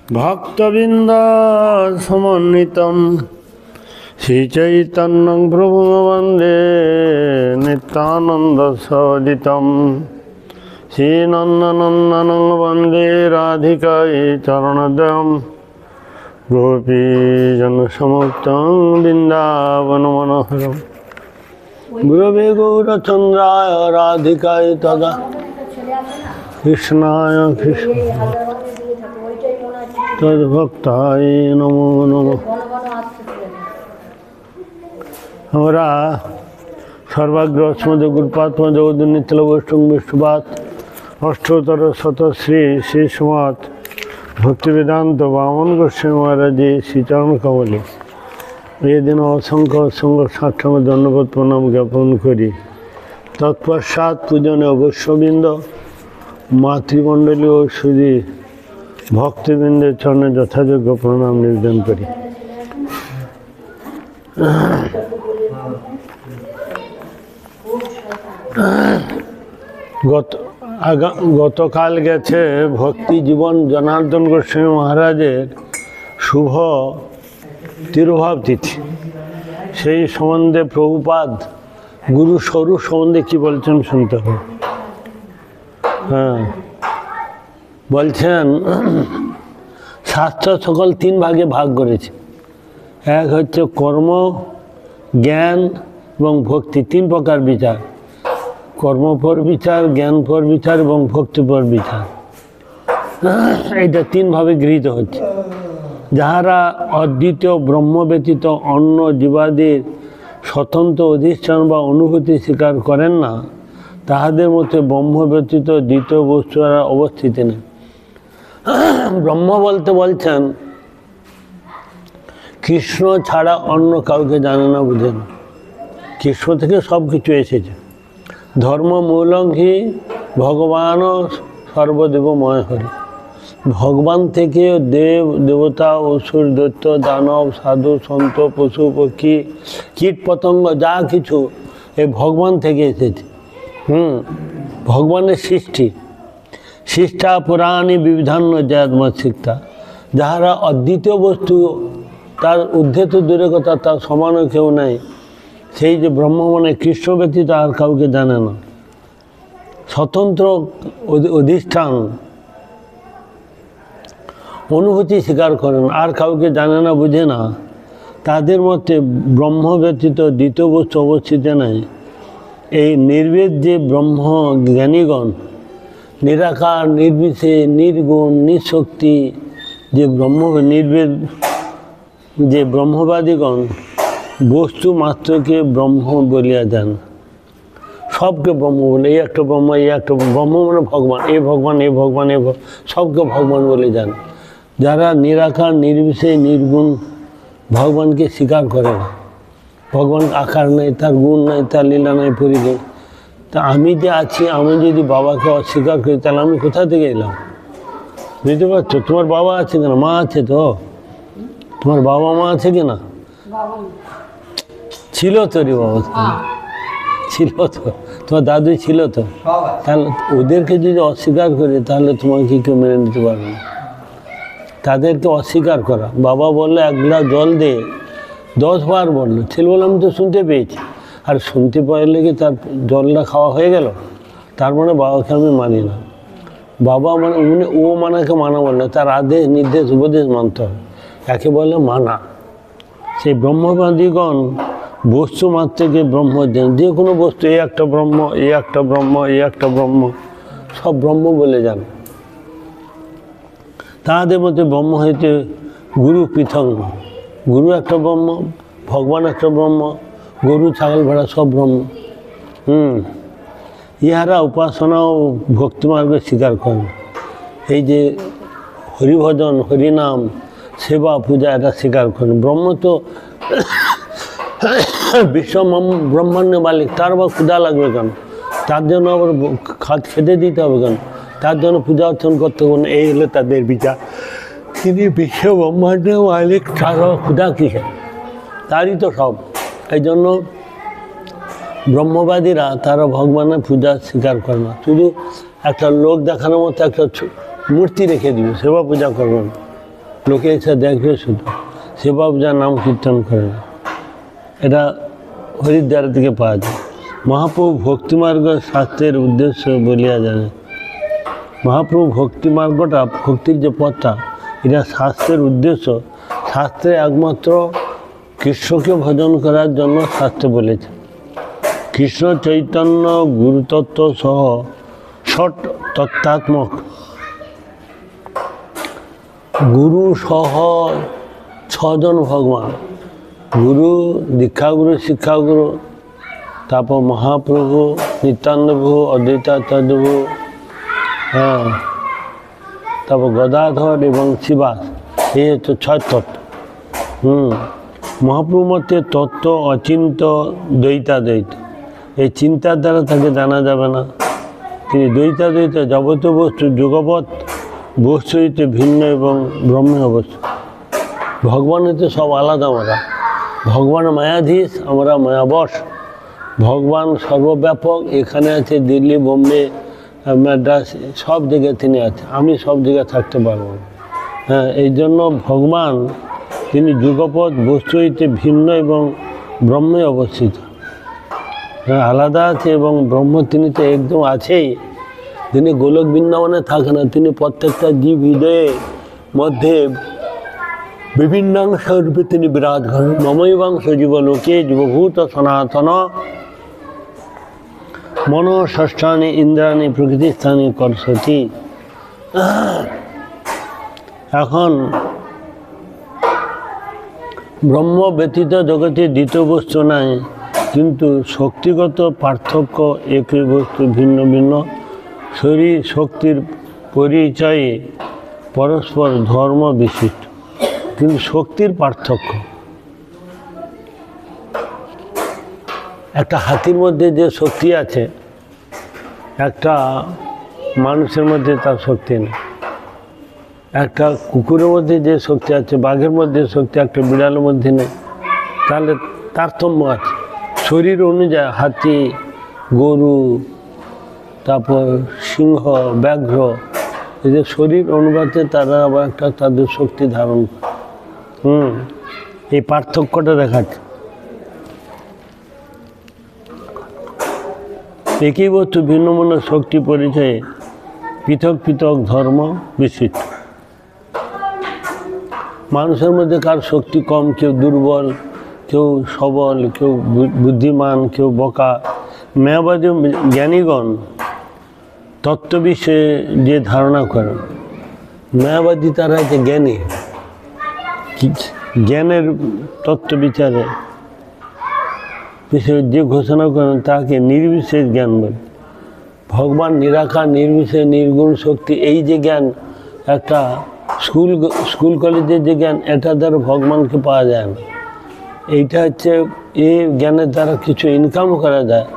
ভক্তবৃন্দ সমন্বিতম শ্রীচৈতন্যং প্রভুং বন্দে নিত্যানন্দ সদিতম শ্রীনন্দনন্দনং বন্দে রাধিকাই চরণদ্বয়ম গোপীজনসমুক্তং বৃন্দাবন মনোহরম গুরবে গৌরচন্দ্রায় রাধিকায় তদা কৃষ্ণায় কৃষ্ণ তদ্ভক্তায় নমো নমঃ। আমরা সর্বাগ্র স্মদ গুরুপাত্ম জগদ্ নিত্যল বৈষ্ণব বিষ্ণুপাত অষ্টোত্তর শত শ্রী শ্রী শ্রীমৎ ভক্তিবেদান্ত বামন গোস্বামী মহারাজে শ্রীচরণ কমলে এই দিন অসংখ্য অসংখ্য সাষ্টাঙ্গ ধন্যবাদ প্রণাম জ্ঞাপন করি। তৎপশ্চাৎ পূজনে অবশ্যবৃন্দ মাতৃমণ্ডলী ও সুধী ভক্তবৃন্দের চরণে যথাযোগ্য প্রণাম নিবেদন করি। গতকাল গেছে ভক্তি জীবন জনার্দন গোস্বামী মহারাজের শুভ তিরোভাব তিথি। সেই সম্বন্ধে প্রভুপাদ গুরু স্বরূপ সম্বন্ধে কি বলছেন শুনতে হবে। বলছেন শাস্ত্র সকল তিন ভাগে ভাগ করেছে। এক হচ্ছে কর্ম, জ্ঞান এবং ভক্তি, তিন প্রকার বিচার। কর্মপর বিচার, জ্ঞানপর বিচার এবং ভক্তিপর বিচার। এইটা তিনভাবে গৃহীত হচ্ছে। যাহারা অদ্বিতীয় ব্রহ্ম ব্যতীত অন্য জীবাদির স্বতন্ত্র অধিষ্ঠান বা অনুভূতি স্বীকার করেন না, তাহাদের মধ্যে ব্রহ্ম ব্যতীত দ্বিতীয় বস্তু আর অবস্থিত নেই। ব্রহ্ম বলতে বলছেন কৃষ্ণ ছাড়া অন্য কাউকে জানে না, বুঝেন। কৃষ্ণ থেকে সব কিছু এসেছে। ধর্ম মূলং হি ভগবান সর্বদেবময় হরি। ভগবান থেকে দেব দেবতা, অসুর, দৈত্য, দানব, সাধু, সন্ত, পশু, পক্ষী, কীট পতঙ্গ যা কিছু এই ভগবান থেকে এসেছে। ভগবানের সৃষ্টি। সৃষ্টা পুরাণী বিবিধান্য জায়াতমত শিক্ষা। যাহারা অদ্বিতীয় বস্তু, তার ঊর্ধ্বে তো দূরের কথা, তার সমানও কেউ নাই। সেই যে ব্রহ্ম মানে কৃষ্ণ ব্যতীত আর কাউকে জানে না। স্বতন্ত্র অধিষ্ঠান, অনুভূতি স্বীকার করেন, আর কাউকে জানে না, বুঝে না। তাদের মধ্যে ব্রহ্ম ব্যতীত দ্বিতীয় বস্তু অবস্থিত নাই। এই নির্বেদ যে ব্রহ্ম জ্ঞানীগণ, নিরাকার, নির্বিশেষ, নির্গুণ, নিঃশক্তি যে নির্বেদ যে ব্রহ্মবাদীগণ বস্তু মাত্রকে ব্রহ্ম বলিয়া দেন। সবকে ব্রহ্ম বলে, এই একটা ব্রহ্ম, এই একটা ব্রহ্ম মানে ভগবান, এই ভগবান, এই ভগবান, এই সবকে ভগবান বলে যান। যারা নিরাকার, নির্বিশেষ, নির্গুণ ভগবানকে স্বীকার করে না, ভগবান আকার নেই, তার গুণ নাই, তার লীলা নাই, পরিচয়। তা আমি যে আছি, আমি যদি বাবাকে অস্বীকার করি, তাহলে আমি কোথা থেকে এলাম? বুঝতে পারছো? তোমার বাবা আছে কিনা? মা আছে তো? তোমার বাবা মা আছে কিনা? ছিল তো রে বাবা, ছিল তো। তোমার দাদু ছিল তো। তাহলে ওদেরকে যদি অস্বীকার করি, তাহলে তোমাকে কেউ মেনে নিতে পারবে না। তাদেরকে অস্বীকার করা। বাবা বললো 1 গ্লাস জল দে, 10 বার বললো। ছেলে বলে আমি তো শুনতে পেয়েছি। আর শুনতে পারলে কি তার জলটা খাওয়া হয়ে গেল? তার মানে বাবাকে আমি মানি না। বাবা মানে ও মানাকে মানা বলে, তার আদেশ, নির্দেশ, উপদেশ মানতে হবে। একে বলে মানা। সেই ব্রহ্মবাদীগণ বস্তু মাত্রকে ব্রহ্ম দেন। যে কোনো বস্তু, এই একটা ব্রহ্ম, এই একটা ব্রহ্ম, এই একটা ব্রহ্ম, সব ব্রহ্ম বলে যান। তাহাদের মধ্যে ব্রহ্ম হইতে গুরু পৃথক। গুরু একটা ব্রহ্ম, ভগবান একটা ব্রহ্ম, গরু, ছাগল, ভেড়া সব ব্রহ্ম। ইহারা উপাসনা ও ভক্তিমার্গে স্বীকার করেন। এই যে হরিভজন, হরিনাম, সেবা, পূজা, এটা স্বীকার করেন। ব্রহ্ম তো বিশ্ব ব্রহ্মাণ্ড মালিক, তার আবার পূজা লাগবে কেন? তার জন্য আবার খেতে দিতে হবে কেন? তার জন্য পূজা অর্চন করতে হবে না। এই হলো তাদের বিচার। তিনি বিশ্ব ব্রহ্মাণ্ড মালিক, তার পূজা কিসে? তারই তো সব। এই জন্য ব্রহ্মবাদীরা তারা ভগবানের পূজা স্বীকার করে না। শুধু একটা লোক দেখানোর মতো একটা মূর্তি রেখে দিবে, সেবা পূজা করবে না। লোকে এসে দেখবে শুধু, সেবাব যা নাম কীর্তন করে না। এটা হরিদ্বার থেকে পাওয়া যায়। মহাপ্রভু ভক্তিমার্গ শাস্ত্রের উদ্দেশ্য বলিয়া জানে। মহাপ্রভু ভক্তিমার্গটা, ভক্তির যে পথটা, এটা শাস্ত্রের উদ্দেশ্য। শাস্ত্রে একমাত্র কৃষ্ণকে ভজন করার জন্য শাস্ত্রে বলেছে। কৃষ্ণ চৈতন্য গুরুতত্ত্ব সহ ষট তত্ত্বাত্মক, গুরু সহ ছজন ভগবান, গুরু, দীক্ষাগুরু, শিক্ষাগুরু, তারপর মহাপ্রভু, নিত্যানন্দ প্রভু, অদ্বৈতাচার্য প্রভু, হ্যাঁ, তারপর গদাধর এবং শিবাস, এই হচ্ছে ছয় তত্ত্ব। মহাপ্রভু মতে তত্ত্ব অচিন্ত দ্বৈতাদ্বৈত, এই চিন্তার দ্বারা তাকে জানা যাবে না। তিনি দ্বৈতাদ্বৈত, যাবতীয় বস্তু যুগপৎ বস্তু হইতে ভিন্ন এবং ব্রহ্মে অবস্থিত। ভগবান হইতে সব আলাদা। আমরা ভগবান মায়াধীশ, আমরা মায়াবশ। ভগবান সর্বব্যাপক, এখানে আছে দিল্লি, বোম্বে, মাদ্রাস, সব জায়গায় তিনি আছে। আমি সব জায়গায় থাকতে পারব না। হ্যাঁ, এই জন্য ভগবান তিনি যুগপৎ বস্তু হইতে ভিন্ন এবং ব্রহ্মে অবস্থিত। হ্যাঁ, আলাদা আছে এবং ব্রহ্ম তিনি তো একদম আছেই। তিনি গোলক বৃন্দাবনে থাকে না, তিনি প্রত্যেকটা জীব হৃদয়ের মধ্যে বিভিন্নাংশ রূপে তিনি বিরাজ করেন। মমৈবাংশ জীবলোকে জীবভূত সনাতন মনো ষষ্ঠানি ইন্দ্রাণী প্রকৃতি স্থানে করসতি। এখন ব্রহ্ম ব্যতীত জগতে দ্বিতীয় বস্তু নাই, কিন্তু শক্তিগত পার্থক্য একই বস্তু ভিন্ন ভিন্ন। শরীর শক্তির পরিচয়ে পরস্পর ধর্ম বিশিষ্ট, কিন্তু শক্তির পার্থক্য। একটা হাতির মধ্যে যে শক্তি আছে, একটা মানুষের মধ্যে তার শক্তি নেই। একটা কুকুরের মধ্যে যে শক্তি আছে, বাঘের মধ্যে শক্তি একটা বিড়ালের মধ্যে নেই। তাহলে তারতম্য আছে শরীর অনুযায়ী। হাতি, গরু, তারপর সিংহ, ব্যাঘ্র, এদের শরীর অনুপাতে তারা আবার একটা তাদের শক্তি ধারণ করে। এই পার্থক্যটা দেখাচ্ছে। একই বস্তু ভিন্ন ভিন্ন শক্তি পরিচয়ে পৃথক পৃথক ধর্ম বিশিষ্ট। মানুষের মধ্যে কার শক্তি কম, কেউ দুর্বল, কেউ সবল, কেউ বুদ্ধিমান, কেউ বোকা। মেয়াবাদী জ্ঞানীগণ তত্ত্ব বিষয়ে যে ধারণা করেন, মায়াবাদী তারা হচ্ছে জ্ঞানী, জ্ঞানের তত্ত্ব বিচারে বিষয়ে যে ঘোষণা করেন তাকে নির্বিশেষ জ্ঞান বলে। ভগবান নিরাকার, নির্বিশেষ, নির্গুণ শক্তি। এই যে জ্ঞান, একটা স্কুল কলেজের যে জ্ঞান, এটা দ্বারা ভগবানকে পাওয়া যায় না। এইটা হচ্ছে, এই জ্ঞানের দ্বারা কিছু ইনকাম করা যায়,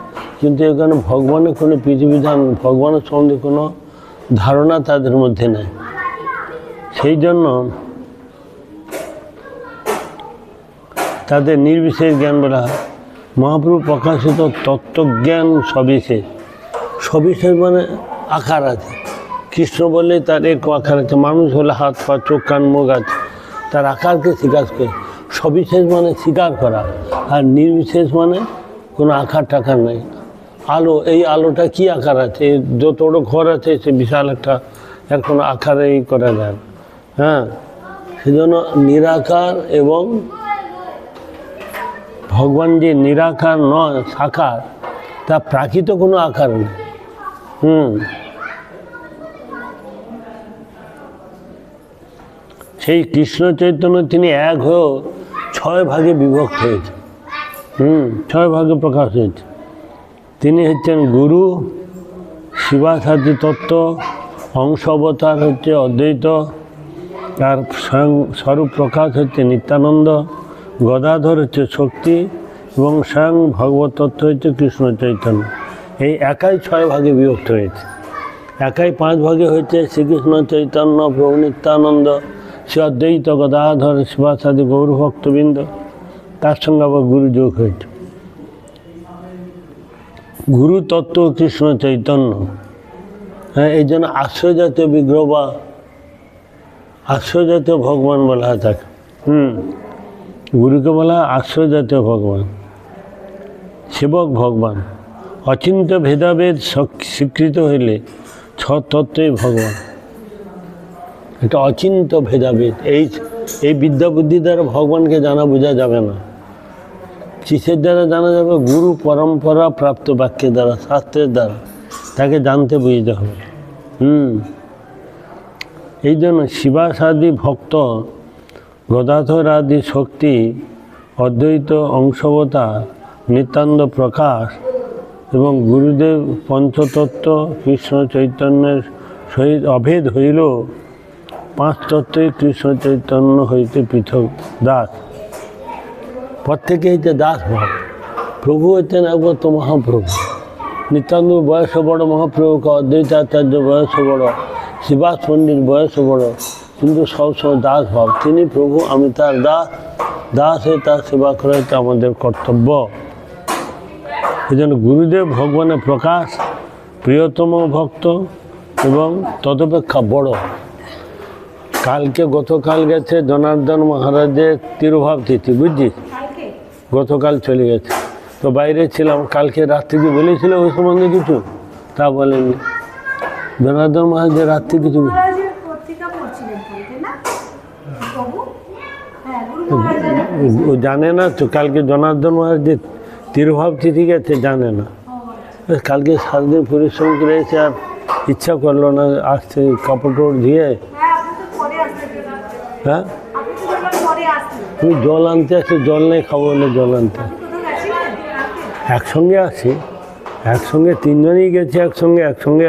কিন্তু এখানে ভগবানের কোনো বিধিবিধান, ভগবানের সম্বন্ধে কোনো ধারণা তাদের মধ্যে নেই। সেই জন্য তাদের নির্বিশেষ জ্ঞান বলা হয়। মহাপ্রভু প্রকাশিত তত্ত্বজ্ঞান সবিশেষ। সবিশেষ মানে আকার আছে। কৃষ্ণ বললে তার এক আকার আছে, মানুষ হলে হাত পা চোখ কান মুখ আছে, তার আকারকে স্বীকার করে। সবিশেষ মানে স্বীকার করা, আর নির্বিশেষ মানে কোনো আকার টাকার নেই। আলো, এই আলোটা কি আকার আছে? যত বড় ঘর আছে সে বিশাল একটা, এর কোনো আকারেই করা যায় না। হ্যাঁ, সেজন্য নিরাকার এবং ভগবান যে নিরাকার নয়, সাকার, তা প্রাকৃত কোনো আকার নেই। সেই কৃষ্ণ চৈতন্য তিনি এক হয়েও 6 ভাগে বিভক্ত হয়েছে। 6 ভাগে প্রকাশ হয়েছে। তিনি হচ্ছেন গুরু, শিবাসাদি তত্ত্ব, অংশ অবতার হচ্ছে অদ্বৈত, তার স্বয়ং স্বরূপ প্রকাশ হচ্ছে নিত্যানন্দ, গদাধর হচ্ছে শক্তি, এবং স্বয়ং ভগবত তত্ত্ব হচ্ছে কৃষ্ণ চৈতন্য। এই একাই 6 ভাগে বিভক্ত হয়েছে। একাই 5 ভাগে হয়েছে শ্রীকৃষ্ণ চৈতন্য, প্রভু নিত্যানন্দ, শ্রী অদ্বৈত, গদাধর, শিবাসাদি গৌরভক্তবৃন্দ, তার সঙ্গে আবার গুরু যোগ হয়েছে। গুরু তত্ত্ব কৃষ্ণ চৈতন্য। হ্যাঁ, এই জন্য আশ্রয় জাতীয় বিগ্রহ বা আশ্রয় জাতীয় ভগবান বলা হয় তাকে। গুরুকে বলা হয় আশ্রয় জাতীয় ভগবান, সেবক ভগবান। অচিন্ত ভেদাভেদ স্বীকৃত হইলে তত্ত্বই ভগবান। এটা অচিন্ত ভেদাভেদ, এই বিদ্যা বুদ্ধি দ্বারা ভগবানকে জানা বোঝা যাবে না। কিসের দ্বারা জানা যাবে? গুরু পরম্পরা প্রাপ্ত বাক্যের দ্বারা, শাস্ত্রের দ্বারা তাকে জানতে বুঝতে হবে। এই জন্য শিবাসাদি ভক্ত, গদাধর আদি শক্তি, অদ্বৈত অংশবতা, নিত্যানন্দ প্রকাশ এবং গুরুদেব পঞ্চতত্ত্ব কৃষ্ণ চৈতন্যের সহিত অভেদ হইল। পাঁচ তত্ত্বই কৃষ্ণ চৈতন্য হইতে পৃথক দাস। প্রত্যেকে হইতে দাস ভাব। প্রভু হইতেন একমাত্র মহাপ্রভু। নিত্যানন্দ বয়স বড় মহাপ্রভু, অদ্বৈতাচার্য বয়স বড়, শিবাস পণ্ডিত বয়স বড়, কিন্তু সবসময় দাস ভাব। তিনি প্রভু, আমি তার দাস, দাস হয়ে তার সেবা করা হচ্ছে আমাদের কর্তব্য। এই জন্য গুরুদেব ভগবানের প্রকাশ, প্রিয়তম ভক্ত এবং তদপেক্ষা বড়। গতকাল গেছে জনার্দন মহারাজের তিরোভাব তিথি, বুঝছিস? গতকাল চলে গেছে, তো বাইরে ছিলাম। কালকে রাত্রি কি বলেছিল ওই সম্বন্ধে কিছু? তা বলেনি। জনার্দন মহারাজের রাত্রি কিছু ও জানে না তো। কালকে জনার্দন মহারাজের তিরোভাব তিথি গেছে, জানে না। কালকে সারাদিন পরিশ্রম করে এসে আর ইচ্ছা করলো না আসতে, কাপড় টাপড় ধুয়ে। হ্যাঁ, তুমি জল আনতে আসি, জল নেই খাবো বলে জল আনতে। একসঙ্গে আসি, একসঙ্গে তিনজনই গেছি, একসঙ্গে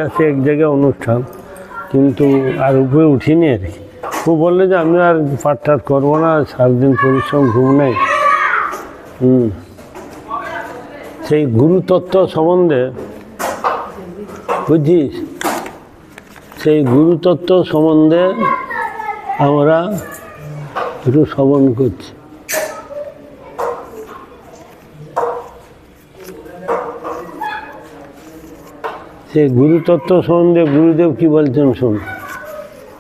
আসি এক জায়গায় অনুষ্ঠান, কিন্তু আর উপরে উঠিনি আর কি। ও বললে যে আমি আর পাঠটাট করবো না, সারাদিন পরিশ্রম, ঘুম নেই। সেই গুরুতত্ত্ব সম্বন্ধে, বুঝছিস, সেই গুরুতত্ত্ব সম্বন্ধে আমরা একটু শ্রবণ করছি। সেই গুরুতত্ত্ব সম্বন্ধে গুরুদেব কি বলছেন শোন।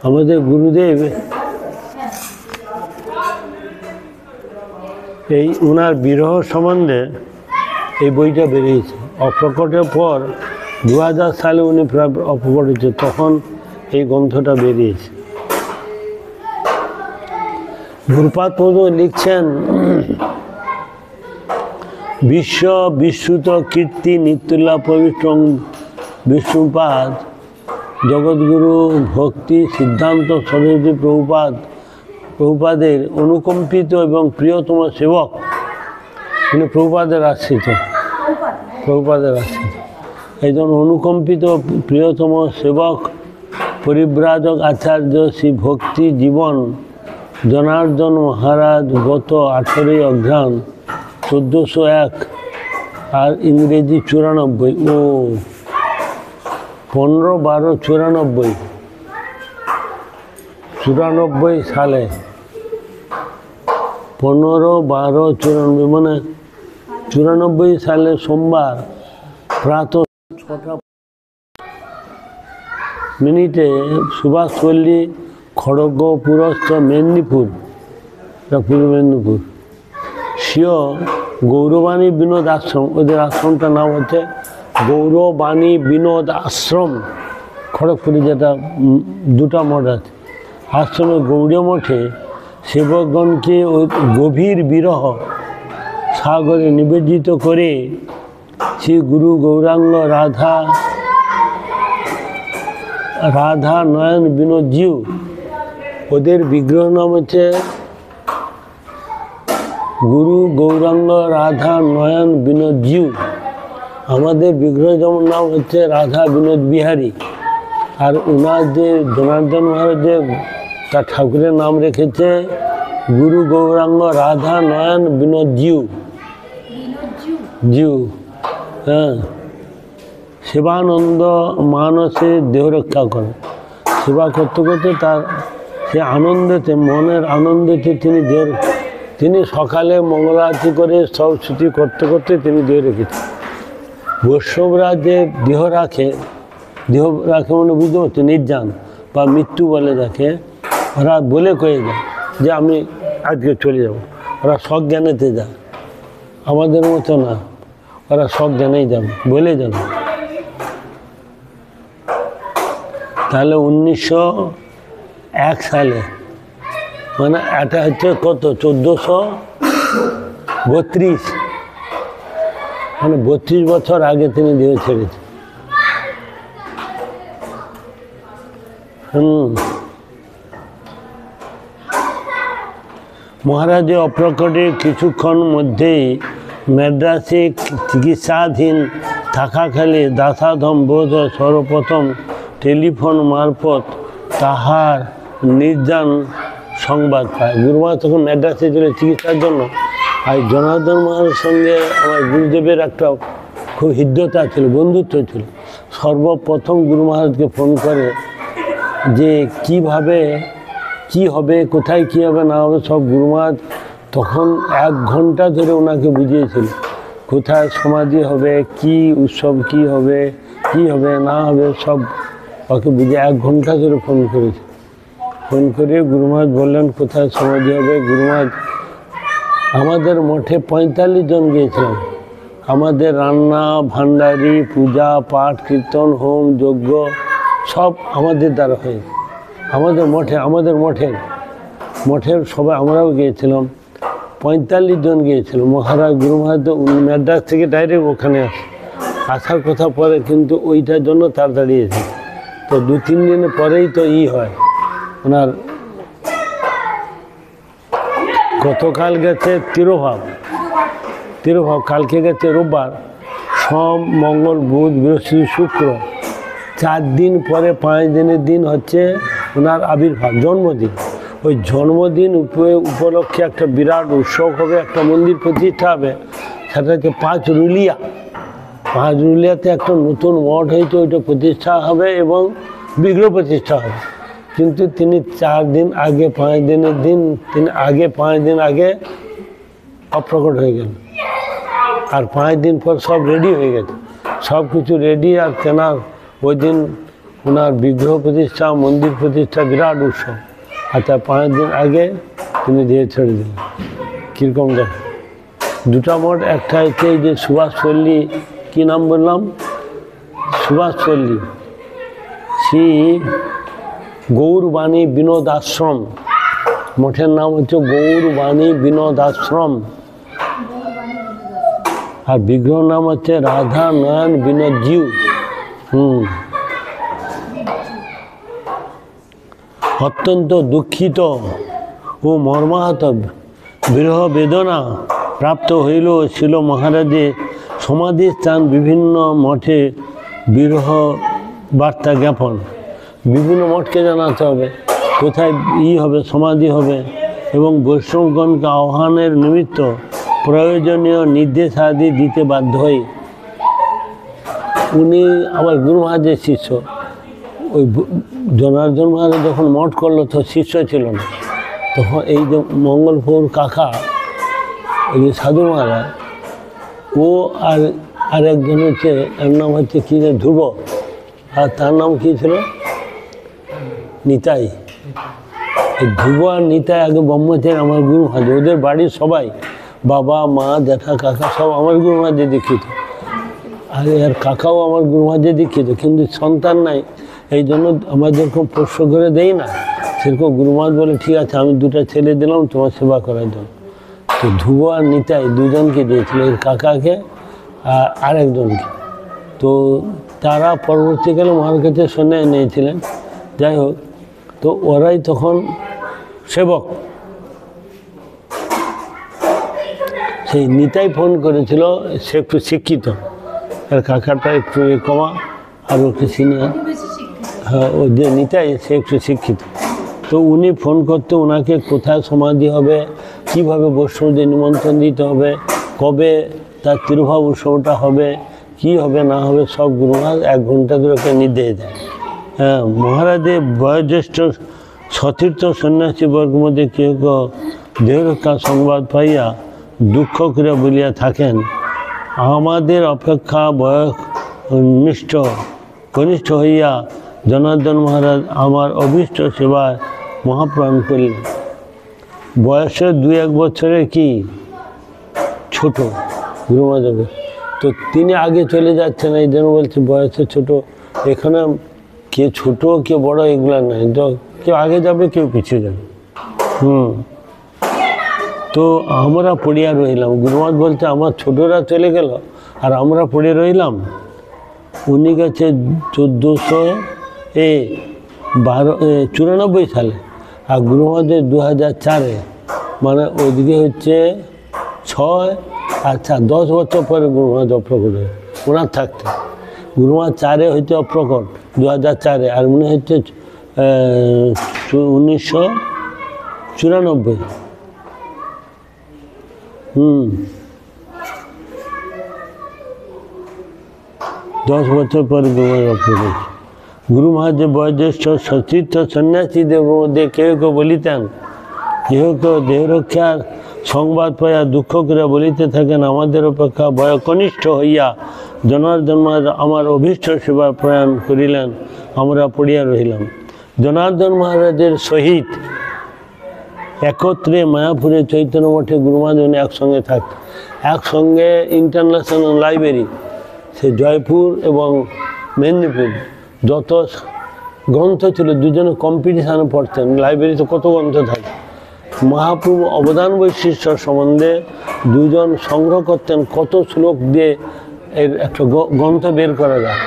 আমাদের গুরুদেব এই ওনার বিরহ সম্বন্ধে এই বইটা বেরিয়েছে। অপ্রকটের পর 2000 সালে উনি প্রায় অপ্রকট হয়েছে, তখন এই গ্রন্থটা বেরিয়েছে। গুরুপাদ পদ লিখছেন, বিশ্বত কীর্তি নিত্যলা পবিত্র বিষ্ণুপাদ জগৎগুরু ভক্তি সিদ্ধান্ত সরস্বতী প্রভুপাদের অনুকম্পিত এবং প্রিয়তম সেবক। তিনি প্রভুপাদের আশ্রিত, এই জন্য অনুকম্পিত প্রিয়তম সেবক পরিব্রাজক আচার্য শ্রী ভক্তি জীবন জনার্দন মহারাজ গত 18 অঘ্রাণ 1401 আর ইংরেজি 94 ও 15-12-94 সালে 15-12-94 মানে 94 সালে সোমবার প্রাতঃ 6টা সুভাষপল্লী খড়গপুরস্থ মেদিনীপুর, পূর্ব মেদিনীপুর স্বীয় গৌরবাণী বিনোদ আশ্রম, ওদের আশ্রমটার নাম হচ্ছে গৌরবাণী বিনোদ আশ্রম, খড়গপুরে, যেটা 2টা মঠ আছে। আশ্রমে গৌড়ীয় মঠে সেবকগণকে ওই গভীর বিরহ সাগরে নিবেদিত করে শ্রী গুরু গৌরাঙ্গ রাধা নয়ন বিনোদজিউ, ওদের বিগ্রহ নাম হচ্ছে গুরু গৌরাঙ্গ রাধা নয়ন বিনোদজিউ। আমাদের বিগ্রহ যেমন নাম হচ্ছে রাধা বিনোদ বিহারী, আর ওনার যে জনার্দন মহারাজের তার ঠাকুরের নাম রেখেছে গুরু গৌরাঙ্গ রাধা নয়ন বিনোদজিউ। হ্যাঁ, সেবানন্দ মানসে দেহ রক্ষা করে। সেবা করতে করতে তার সে আনন্দেতে, মনের আনন্দেতে তিনি সকালে মঙ্গল আরতি করে সব ছুটি করতে করতে তিনি দেহ রেখেছেন। বৈষ্ণবরা যে দেহ রাখে মানে বুঝতে পারছে, নির্যান বা মৃত্যু বলে যাকে, ওরা বলে কয়ে যায় যে আমি আজকে চলে যাব। ওরা সজ্ঞানেতে যায়, আমাদের মতো না, ওরা সজ্ঞানেই যাবে, বলে যাবে। তাহলে 1901 সালে, মানে এটা হচ্ছে কত, 1432, মানে 32 বছর আগে তিনি দেহ ছেড়েছে। মহারাজে অপ্রকটের কিছুক্ষণ মধ্যেই মেড্রাসে চিকিৎসাধীন থাকাকালে দাসাধম বোধ সর্বপ্রথম টেলিফোন মারফত তাহার নির্যান সংবাদ পায়। গুরুমা তখন মেড্রাসে ছিল চিকিৎসার জন্য। আর জনার্দন মহারাজের সঙ্গে আমার গুরুদেবের একটা খুব হৃদ্যতা ছিল, বন্ধুত্ব ছিল। সর্বপ্রথম গুরু মহারাজকে ফোন করে যে কিভাবে কি হবে, কোথায় কী হবে না হবে সব গুরু মহারাজ তখন 1 ঘন্টা ধরে ওনাকে বুঝিয়েছিল। কোথায় সমাধি হবে, কি উৎসব কি হবে না হবে সব ওকে বুঝিয়ে 1 ঘন্টা ধরে ফোন করেছে। ফোন করে গুরু মহারাজ বললেন কোথায় সমাধি হবে। গুরু মহারাজ আমাদের মঠে 45 জন গিয়েছিলাম। আমাদের রান্না, ভান্ডারি, পূজা পাঠ, কীর্তন, হোম, যজ্ঞ সব আমাদের দ্বারা হয়েছে। আমাদের মঠের সবাই আমরাও গিয়েছিলাম, 45 জন গিয়েছিল। মহারাজ গুরু মহারাজ তো মেড্রাস থেকে ডাইরেক্ট ওখানে আসার কথা পরে, কিন্তু ওইটার জন্য তাড়াতাড়ি এসে তো 2-3 দিনের পরেই তো হয় ওনার। গতকাল গেছে তিরোভাব, কালকে গেছে রোববার, সোম, মঙ্গল, বুধ, বৃহস্পতি, শুক্র, 4 দিন পরে 5 দিনের দিন হচ্ছে ওনার আবির্ভাব, জন্মদিন। ওই জন্মদিন উপলক্ষে একটা বিরাট উৎসব হবে, একটা মন্দির প্রতিষ্ঠা হবে। সেটা হচ্ছে 5 রুলিয়াতে একটা নতুন মঠ হয়েছে, ওইটা প্রতিষ্ঠা হবে এবং বিগ্রহ প্রতিষ্ঠা হবে। কিন্তু তিনি 4 দিন আগে, 5 দিনের দিন তিনি 5 দিন আগে অপ্রকট হয়ে গেল। আর 5 দিন পর সব রেডি হয়ে গেছে, সব কিছু রেডি। আর তেনার ওই দিন ওনার বিগ্রহ প্রতিষ্ঠা, মন্দির প্রতিষ্ঠা, বিরাট উৎসব। আর তার 5 দিন আগে তিনি দেহ ছেড়ে দিলেন। কীরকম দেখ, 2টা মঠ, একটা হচ্ছে এই যে সুভাষপল্লী, কী নাম বললাম, সুভাষপল্লী শ্রী গৌরবাণী বিনোদ আশ্রম, মঠের নাম হচ্ছে গৌরবাণী বিনোদ আশ্রম। আর বিগ্রহ নাম হচ্ছে রাধা নয়ন বিনোদ জিউ। অত্যন্ত দুঃখিত ও মর্মাহত বিরহ বেদনা প্রাপ্ত হইল ছিল মহারাজে সমাধি স্থান বিভিন্ন মঠে বিরহ বার্তা জ্ঞাপন। বিভিন্ন মঠকে জানাতে হবে কোথায় হবে, সমাধি হবে, এবং বৈষ্ণবগণকে আহ্বানের নিমিত্ত প্রয়োজনীয় নির্দেশাদি দিতে বাধ্য হই। উনি আবার গুরু মহারাজের শিষ্য। ওই জনার্দন মহারাজ যখন মঠ করলো তো শিষ্য ছিল না, তখন এই যে মঙ্গলপুর কাকা, ওই যে সাধু মহারাজ, ও আর একজন হচ্ছে, এর নাম হচ্ছে কী যে ধ্রুব, আর তার নাম কী ছিল নিতাই। এই ধ্রুব আর নিতাই আগে ব্রহ্মচারী আমার গুরু মহারাজ, ওদের বাড়ির সবাই বাবা মা জ্যাঠা কাকা সব আমার গুরু মহারাজে দীক্ষিত। আর এর কাকাও আমার গুরু মহারাজে দীক্ষিত, কিন্তু সন্তান নাই, এই জন্য আমরা যেরকম পোষ্য করে দেই না, সেরকম গুরু মহারাজ বলে ঠিক আছে আমি 2টা ছেলে দিলাম তোমার সেবা করার জন্য। তো ধ্রুব আর নিতাই 2জনকে দিয়েছিল, এর কাকাকে আর আরেকজনকে। তো তারা পরবর্তীকালে মহারাজের কাছে সন্ন্যাস নিয়েছিলেন। যাই হোক, তো ওরাই তখন সেবক। সেই নিতাই ফোন করেছিল, সে একটু শিক্ষিত, আর কাকাটা একটু কমা, আর একটু সিনিয়র। হ্যাঁ, ও যে নিতাই সে একটু শিক্ষিত। তো উনি ফোন করতে ওনাকে কোথায় সমাধি হবে, কীভাবে বৈষ্ণবদের নিমন্ত্রণ দিতে হবে, কবে তার তিরোভাব উৎসবটা হবে, কি হবে না হবে সব গুরু মহারাজ 1 ঘন্টা ধরে ওকে নির্দেশ দেয়। হ্যাঁ, মহারাজের বয়োজ্যেষ্ঠ সতীর্থ সন্ন্যাসী বর্গ মধ্যে কেউ কেউ দেহরক্ষার সংবাদ পাইয়া দুঃখ করে বলিয়া থাকেন, আমাদের অপেক্ষা কনিষ্ঠ হইয়া জনার্দন মহারাজ আমার অভীষ্ট সেবায় মহাপ্রাণ করলেন। বয়সে 2-1 বছরের কি ছোট গুরু মহারাজ, তো তিনি আগে চলে যাচ্ছেন, এই জন্য বলছে বয়সে ছোট। এখানে কে ছোট কে বড় এগুলা নাই, কেউ আগে যাবে কেউ পিছিয়ে যাবে। তো আমরা পড়িয়া রইলাম। গুরু মহারাজ বলছে আমার ছোটরা চলে গেল আর আমরা পড়ে রইলাম। উনি গেছে 1494 সালে, আর গুরু মহারাজের 2004-এ, মানে ওইদিকে হচ্ছে 10 বছর পরে গুরু মহারাজ অপ্রকট হয়ে ওনার থাকতে। গুরু মহারাজ 4-এ হচ্ছে অপ্রকট 2004-এ, আর উনি হচ্ছে 1994। 10 বছর পরে গুরু মহারাজ অপ্রকট। গুরু মহারাজের বয়োজ্যেষ্ঠ সতীর্থ সন্ন্যাসীদের মধ্যে কেউ কেউ বলিতেন, কেউ কেউ দেহরক্ষার সংবাদ পাইয়া দুঃখ করে বলিতে থাকেন, আমাদের অপেক্ষা বয়কনিষ্ঠ হইয়া জনার্দন মহারাজ আমার অভীষ্ট সেবা প্রয়াণ করিলেন, আমরা পড়িয়া রহিলাম। জনার্দন মহারাজের সহিত একত্রে মায়াপুরে চৈতন্য মঠে গুরু মহারাজ একসঙ্গে থাকতেন। একসঙ্গে ইন্টারন্যাশনাল লাইব্রেরি, সে জয়পুর এবং মেদিনীপুর যত গ্রন্থ ছিল দুজনে কম্পিটিশানে পড়তেন। লাইব্রেরিতে কত গ্রন্থ থাকে। মহাপ্রভু অবদান বৈশিষ্ট্য সম্বন্ধে দুজন সংগ্রহ করতেন, কত শ্লোক দিয়ে এর একটা গ্রন্থ বের করা যায়।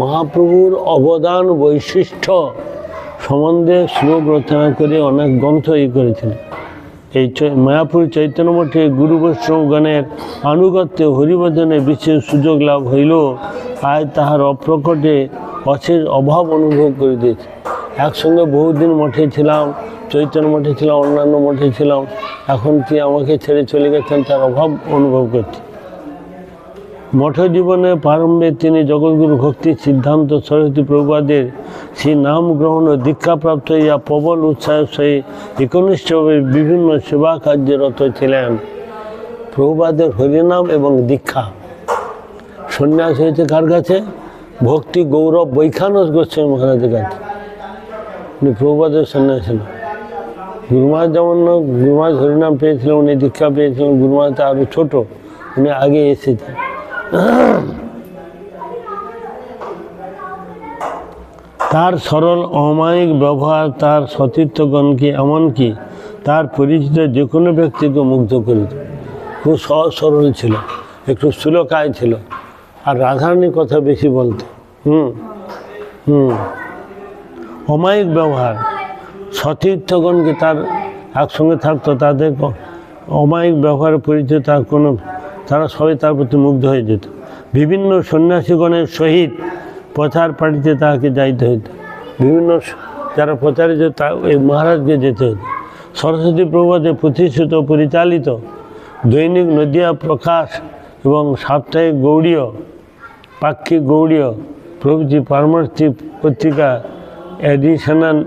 মহাপ্রভুর অবদান বৈশিষ্ট্য সম্বন্ধে শ্লোক রচনা করে অনেক গ্রন্থ করেছিলেন। এই মায়াপুর চৈতন্য মঠে গুরু বৈষ্ণবগণের আনুগত্যে হরিভজনে বিশেষ সুযোগ লাভ হইল। আজ তাহার অপ্রকটে অশেষ অভাব অনুভব করে দিয়েছে। একসঙ্গে বহুদিন মঠে ছিলাম, চৈতন্য মঠে ছিলাম, অন্যান্য মঠে ছিলাম, এখন কি আমাকে ছেড়ে চলে গেছেন, তার অভাব অনুভব করছি। মঠ জীবনে প্রারম্ভে তিনি জগৎগুরু ভক্তি সিদ্ধান্ত সরস্বতী প্রভুপাদের সেই নাম গ্রহণ ও দীক্ষাপ্রাপ্ত হইয়া প্রবল উৎসাহের সহিত একনিষ্ঠভাবে বিভিন্ন সেবা কার্যে রত ছিলেন। প্রভুপাদের হরিনাম এবং দীক্ষা সন্ন্যাস হয়েছে কার কাছে? ভক্তি গৌরব বৈখানস গোস্বামী মহারাজের কাছে। উনি প্রভুপাদের সন্ন্যাস ছিলেন। গুরু মহারাজ যেমন গুরু মহারাজ হরিনাম পেয়েছিলেন, উনি দীক্ষা পেয়েছিলেন। গুরু মহারাজ আরও ছোট, উনি আগে এসেছেন। তার সরল অমায়িক ব্যবহার তার সতীর্থগণকে, এমনকি তার পরিচিত যে কোনো ব্যক্তিকে মুগ্ধ করিত। খুব সহজ সরল ছিল, একটু স্থূলকায় ছিল, আর রাধারানীর কথা বেশি বলতো। অমায়িক ব্যবহার, সতীর্থগণকে তার একসঙ্গে থাকতো, তাদের অমায়িক ব্যবহারে পরিচিত, তার কোনো তারা সবাই তার প্রতি মুগ্ধ হয়ে যেত। বিভিন্ন সন্ন্যাসীগণের সহিত প্রচার পাঠিতে তাহাকে যাইতে হইত। বিভিন্ন যারা প্রচারে যেত এই মহারাজকে যেতে হতো। সরস্বতী প্রভুপাদের প্রতিষ্ঠিত পরিচালিত দৈনিক নদিয়া প্রকাশ এবং সাপ্তাহিক গৌড়ীয়, পাক্ষিক গৌড়ীয় প্রভৃতি পারমার্থিক পত্রিকা এডিশনাল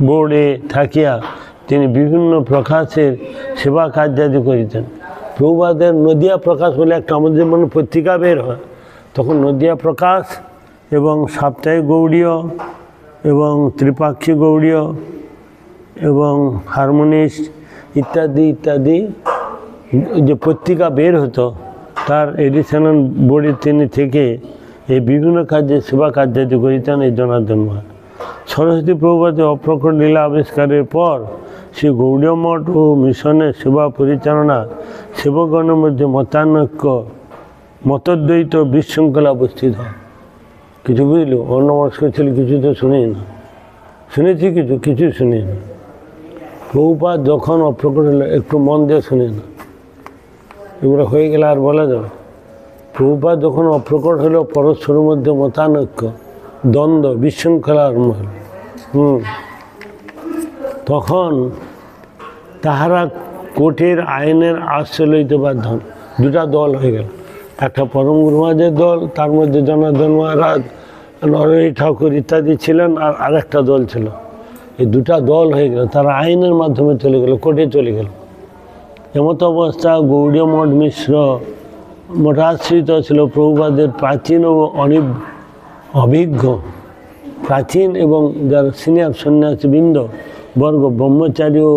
বোর্ডে থাকিয়া তিনি বিভিন্ন প্রকাশের সেবা কার্যাদি করিতেন। প্রভুপাদের নদিয়া প্রকাশ বলে একটা আমাদের মনে পত্রিকা বের হয়, তখন নদিয়া প্রকাশ এবং সাপ্তাহিক গৌড়ীয় এবং ত্রিপাক্ষিক গৌড়ীয় এবং হারমোনিস্ট ইত্যাদি ইত্যাদি যে পত্রিকা বের হতো, তার এডিশনাল বোর্ডে তিনি থেকে এই বিভিন্ন কাজে সেবা কার্যাদি করিতেন এই জনার্দন মহারাজ। সরস্বতী প্রভুপাদের অপ্রকট লীলা আবিষ্কারের পর সে গৌড়ীয় মঠ ও মিশনের সেবা পরিচালনা সেবকগণের মধ্যে মতানৈক্য, মতদ্বৈত বিশৃঙ্খলা উপস্থিত হয়। কিছু বুঝলো, অন্যমস্ক ছিল, কিছু তো শুনি না, শুনেছি কিছু, কিছু শুনি না। প্রভুপাদ যখন অপ্রকট হলো, একটু মন দিয়ে শুনি না, এগুলো হয়ে গেলে আর বলা যাবে। প্রভুপাদ যখন অপ্রকট হলো, পরস্পরের মধ্যে মতানৈক্য, দ্বন্দ্ব, বিশৃঙ্খলা আরম্ভ হল। তখন তাহারা কোর্টের আইনের আশ্রয় লইতে বাধ্য হন। দুটা দল হয়ে গেল, একটা পরম গুরু মহারাজের দল, তার মধ্যে জনার্দন মহারাজ, নরহরি ঠাকুর ইত্যাদি ছিলেন, আর আরেকটা দল ছিল। এই দুটা দল হয়ে গেল, তারা আইনের মাধ্যমে চলে গেল, কোর্টে চলে গেল। এমত অবস্থা গৌড়ীয় মঠ মিশ্র মঠাশ্রিত ছিল প্রভুপাদের প্রাচীন ও অভিজ্ঞ প্রাচীন এবং যারা সিনিয়র সন্ন্যাসীবৃন্দ বর্গ ব্রহ্মচারী ও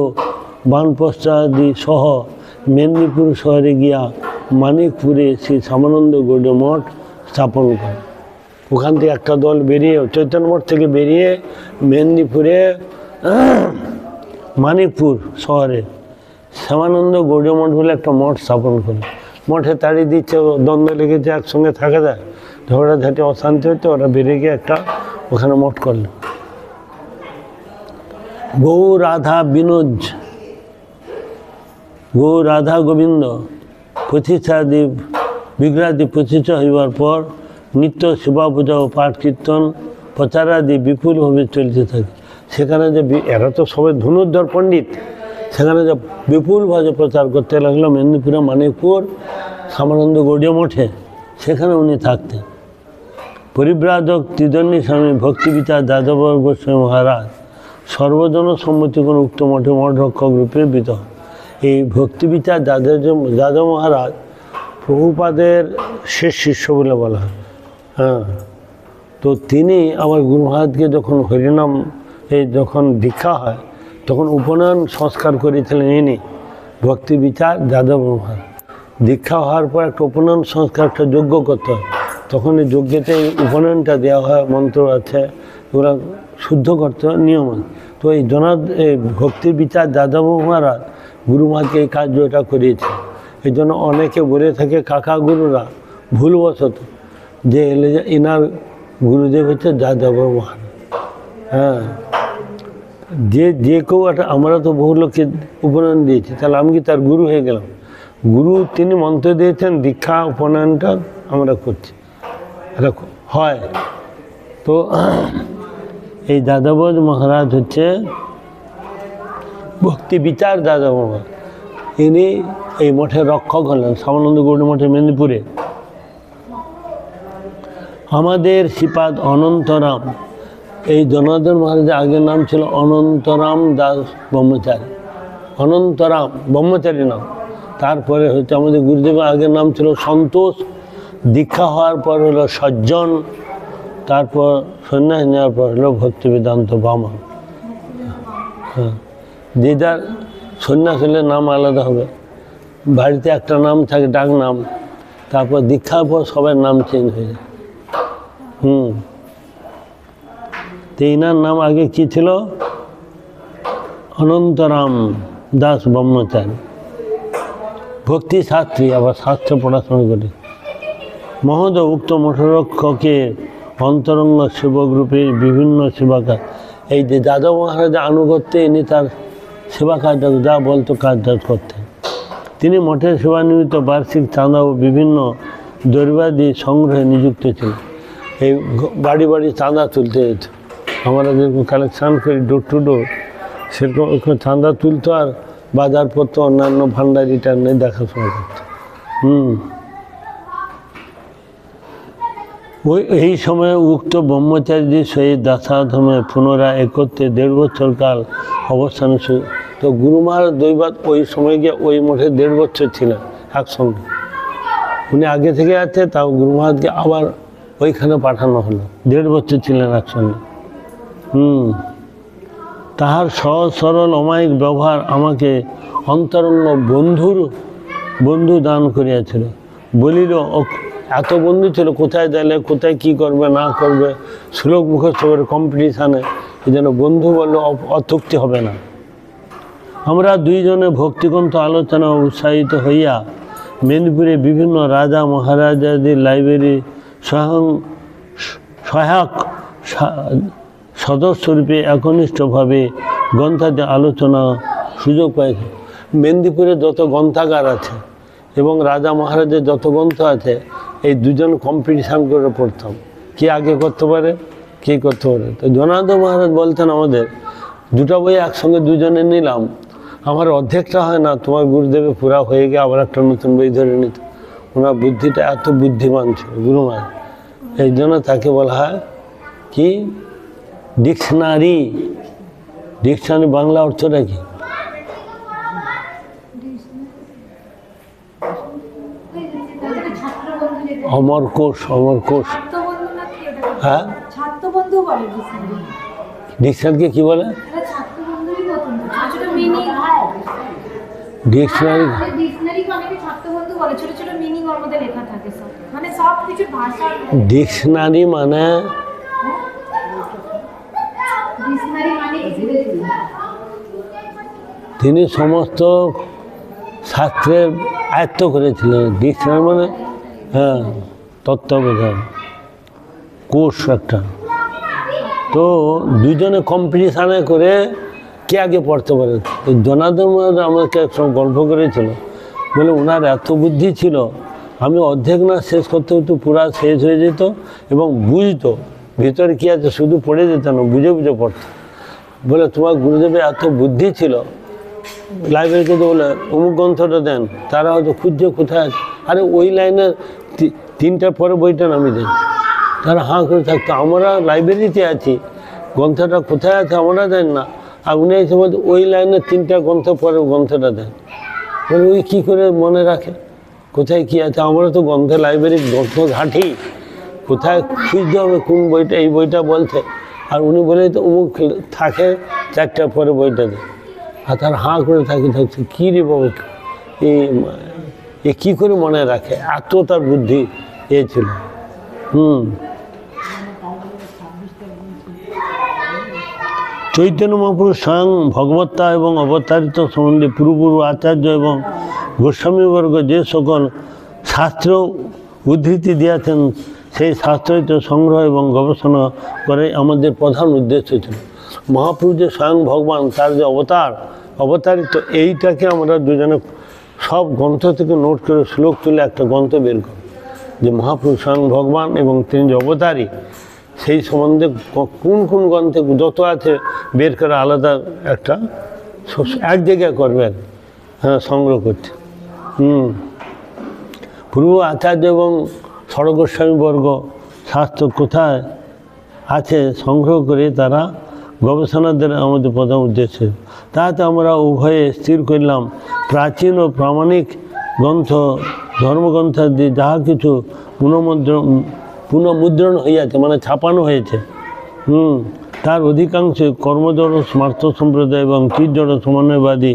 বানপ্রস্থাদি সহ মেদিনীপুর শহরে গিয়া মানিকপুরে শ্রী শ্যামানন্দ গৌড়ীয় মঠ স্থাপন করে। ওখান থেকে একটা দল বেরিয়ে চৈতন্য মঠ থেকে বেরিয়ে মেদিনীপুরে মানিকপুর শহরে শ্যামানন্দ গৌড়ীয় মঠ বলে একটা মঠ স্থাপন করে। মঠে তাড়িয়ে দিচ্ছে, দ্বন্দ্ব লেগেছে, একসঙ্গে থাকা যায়, ঝগড়াঝাটি অশান্তি হচ্ছে, ওরা বেরিয়ে গিয়ে একটা ওখানে মঠ করল। গৌ রাধা বিনোজ, গৌ রাধা গোবিন্দ প্রতিষ্ঠাদি বিগ্রহাদি প্রতিষ্ঠা হইবার পর নিত্য সেবা পূজা ও পাঠ কীর্তন প্রচারাদি বিপুলভাবে চলতে থাকে। সেখানে যে এরা তো সবাই ধনুর্ধর পণ্ডিত, সেখানে যে বিপুলভাবে প্রচার করতে লাগলো মেদিনীপুরে মানিকপুর শ্যামানন্দ গৌড়ীয় মঠে, সেখানে উনি থাকতেন। পরিব্রাজক ত্রিদণ্ডী স্বামী ভক্তিবিচার যাদব গোস্বামী মহারাজ সর্বজন সম্মতিক্রমে উক্ত মঠে মঠরক্ষক রূপে বিত হন। এই ভক্তিবিচার যাদব মহারাজ প্রভুপাদের শেষ শিষ্য বলে বলা হয়। হ্যাঁ, তো তিনি আমার গুরু মহারাজকে যখন হরিনাম যখন দীক্ষা হয় তখন উপনয়ন সংস্কার করেছিলেন ইনি ভক্তিবিচার যাদব মহারাজ। দীক্ষা হওয়ার পর একটা উপনয়ন সংস্কার, একটা যজ্ঞ করতে হয়, তখন এই যজ্ঞেতে উপনয়নটা দেওয়া হয়, মন্ত্র আছে, ওরা শুদ্ধ করতে হয়, নিয়ম আছে। তো এই এই ভক্তিবিচার যাদব মহারাজ গুরু মহারাজকে এই কার্যটা করিয়েছে। এই জন্য অনেকে বলে থাকে কাকা গুরুরা ভুলবশত যে এনার গুরুদেব হচ্ছে যাদব মহারাজ। হ্যাঁ, যে কেউ একটা, আমরা তো বহু লোককে উপনয়ন দিয়েছি, তাহলে আমি কি তার গুরু হয়ে গেলাম? গুরু তিনি মন্ত্র দিয়েছেন, দীক্ষা উপনয়নটা আমরা করছি, এটা হয়। তো এই যাদব মহারাজ হচ্ছে ভক্তিবিচার যাদব মহারাজ, ইনি এই মঠের রক্ষক হলেন শ্যামানন্দ গৌড়ীয় মঠে মেদিনীপুরে। আমাদের শ্রীপাদ অনন্তরাম, এই জনার্দন মহারাজের আগের নাম ছিল অনন্তরাম দাস ব্রহ্মচারী, অনন্তরাম ব্রহ্মচারী নাম। তারপরে হচ্ছে আমাদের গুরুদেবের আগের নাম ছিল সন্তোষ, দীক্ষা হওয়ার পর হলো সজ্জন, তারপর সন্ন্যাস নেওয়ার পর হলো ভক্তিবেদান্ত বামন। হ্যাঁ, যে যার সন্ন্যাস হলে নাম আলাদা হবে, বাড়িতে একটা নাম থাকে ডাক নাম, তারপর দীক্ষার পর সবার নাম চেঞ্জ হয়ে যায়। তো এনার নাম আগে কি ছিল? অনন্তরাম দাস ব্রহ্মচারী, ভক্তি শাস্ত্রী, আবার শাস্ত্র পড়াশোনা করে। মহোদয় উক্ত মঠরক্ষকের অন্তরঙ্গ সেবক রূপে বিভিন্ন সেবা কাজ, এই যে যাদব মহারাজের আনুগত্যে ইনি তার সেবা কাজটা যা বলতো কাজটা করতেন। তিনি মঠের সেবা নিমিত্ত বার্ষিক চাঁদা ও বিভিন্ন দ্রব্যাদি সংগ্রহে নিযুক্ত ছিলেন। এই বাড়ি বাড়ি চাঁদা তুলতে যেত, আমরা যেরকম কালেকশান করি ডোর টু ডোর, সেরকম ওইখানে চাঁদা তুলতো আর বাজারপত্র অন্যান্য ভান্ডারি টান্ডারি দেখাশোনা করতো। এই সময়ে উক্ত ব্রহ্মচারীদের সহিত দাসাধমে পুনরায় একত্রে 1.5 বছর কাল অবস্থান। তো গুরু মহারাজ দৈবাত ওই সময় গিয়ে ওই মঠে 1.5 বছর ছিলেন একসঙ্গে। উনি আগে থেকে আছে, তাও গুরু মহারাজকে আবার ওইখানে পাঠানো হলো, 1.5 বছর ছিলেন একসঙ্গে। তাহার সহজ সরল অমায়িক ব্যবহার আমাকে অন্তরঙ্গ বন্ধু দান করিয়াছিল। বলিল এত বন্ধু ছিল, কোথায় গেলে কোথায় কি করবে না করবে, শ্লোক মুখস্থ করে কম্পিটিশানে, এই জন্য বন্ধু বললে অতৃপ্তি হবে না। আমরা দুইজনে ভক্তিগ্রন্থ আলোচনা উৎসাহিত হইয়া মেদিনীপুরে বিভিন্ন রাজা মহারাজাদের লাইব্রেরি সহায়ক সদস্যরূপে একনিষ্ঠভাবে গ্রন্থাদি আলোচনা সুযোগ পাইছে। মেদিনীপুরে যত গ্রন্থাগার আছে এবং রাজা মহারাজের যত গ্রন্থ আছে, এই দুজন কম্পিটিশান করে পড়তাম, কে আগে করতে পারে, কে করতে পারে। তো জনার্দন মহারাজ বলতেন আমাদের, 2টা বই একসঙ্গে দুজনে নিলাম, আমার অর্ধেকটা হয় না, তোমার গুরুদেবে পুরা হয়ে গিয়ে আবার একটা নতুন বই ধরে নিত। ওনার বুদ্ধিটা এত বুদ্ধিমান ছিল গুরু মহারাজ, এই জন্য তাকে বলা হয় কি ডিকশনারি। ডিকশনারি বাংলা অর্থটা কি? অমরকোষ, অমরকোষ। হ্যাঁ, ছাত্রবন্ধু বলে ডিকশনারি। ডিকশনারিকে কি বলে? এটা ছাত্রবন্ধুরই মতন ছোট ছোট মিনিং। ডিকশনারি ডিকশনারিকে অনেকে ছাত্রবন্ধু বলে, ছোট ছোট মিনিং ওর মধ্যে লেখা থাকে সব, মানে সব কিছু ভাষা। ডিকশনারি মানে তিনি সমস্ত শাস্ত্রের আয়ত্ত করেছিলেন। ডিকশনারি মানে হ্যাঁ তত্ত্বাবধান কোর্স একটা। তো দুজনে কম্পিটিশানে করে কে আগে পড়তে পারে। তো জনার্দন আমাকে সব গল্প করেছিল, বলে ওনার এত বুদ্ধি ছিল, আমি অর্ধেক না শেষ করতে হতো পুরা শেষ হয়ে যেত এবং বুঝতো ভিতরে কী আছে, শুধু পড়ে যেত না, বুঝে বুঝে পড়তো। বলে তোমার গুরুদেবের এত বুদ্ধি ছিল, লাইব্রেরিতে তো বলে অমুক গ্রন্থটা দেন, তারা হয়তো খুঁজছে কোথায় আছে, আরে ওই লাইনের 3টার পরে বইটা নামিয়ে দেন। তারা হাঁ করে থাকতো, আমরা লাইব্রেরিতে আছি, গ্রন্থটা কোথায় আছে আমরা দেন না, আর উনি এসে বলতে ওই লাইনের 3টা গ্রন্থ পরে গ্রন্থটা দেন। বলে ওই কী করে মনে রাখে কোথায় কী আছে, আমরা তো গ্রন্থ লাইব্রেরির গ্রন্থ ঘাঁটি, কোথায় খুঁজতে হবে কোন বইটা, এই বইটা বলছে, আর উনি বলে তো অমুক থাকে 4টার পরে বইটা দেন। আর তার হাঁ করে থাকছে কী রে বাবু, এ কী করে মনে রাখে, এত তার বুদ্ধি এ ছিল। চৈতন্য মহাপুরুষ স্বয়ং ভগবত্তা এবং অবতারিত সম্বন্ধে পূর্ব আচার্য এবং গোস্বামীবর্গ যে সকল শাস্ত্র উদ্ধৃতি দিয়েছেন, সেই শাস্ত্রিত সংগ্রহ এবং গবেষণা করে আমাদের প্রধান উদ্দেশ্য ছিল। মহাপুরুষ যে স্বয়ং ভগবান, তার যে অবতারিত, এইটাকে আমরা দুজনে সব গ্রন্থ থেকে নোট করে শ্লোক তুলে একটা গ্রন্থ বের করি, যে মহাপুরুষ স্বয়ং ভগবান এবং তিনি যে অবতারী, সেই সম্বন্ধে কোন কোন গ্রন্থে যত আছে বের করে আলাদা একটা এক জায়গায় করবেন, হ্যাঁ সংগ্রহ করছে। পূর্ব আচার্য এবং ষড়গোস্বামীবর্গ শাস্ত্র কোথায় আছে সংগ্রহ করে তারা গবেষণাদের আমাদের প্রধান উদ্দেশ্য। তাতে আমরা উভয়ে স্থির করলাম, প্রাচীন ও প্রামাণিক গ্রন্থ ধর্মগ্রন্থাদি যাহা কিছু পুনঃমুদ্রণ হইয়াছে, মানে ছাপানো হয়েছে, তার অধিকাংশ কর্মজড় স্মার্ত সম্প্রদায় এবং চিৎজড় সমন্বয়বাদী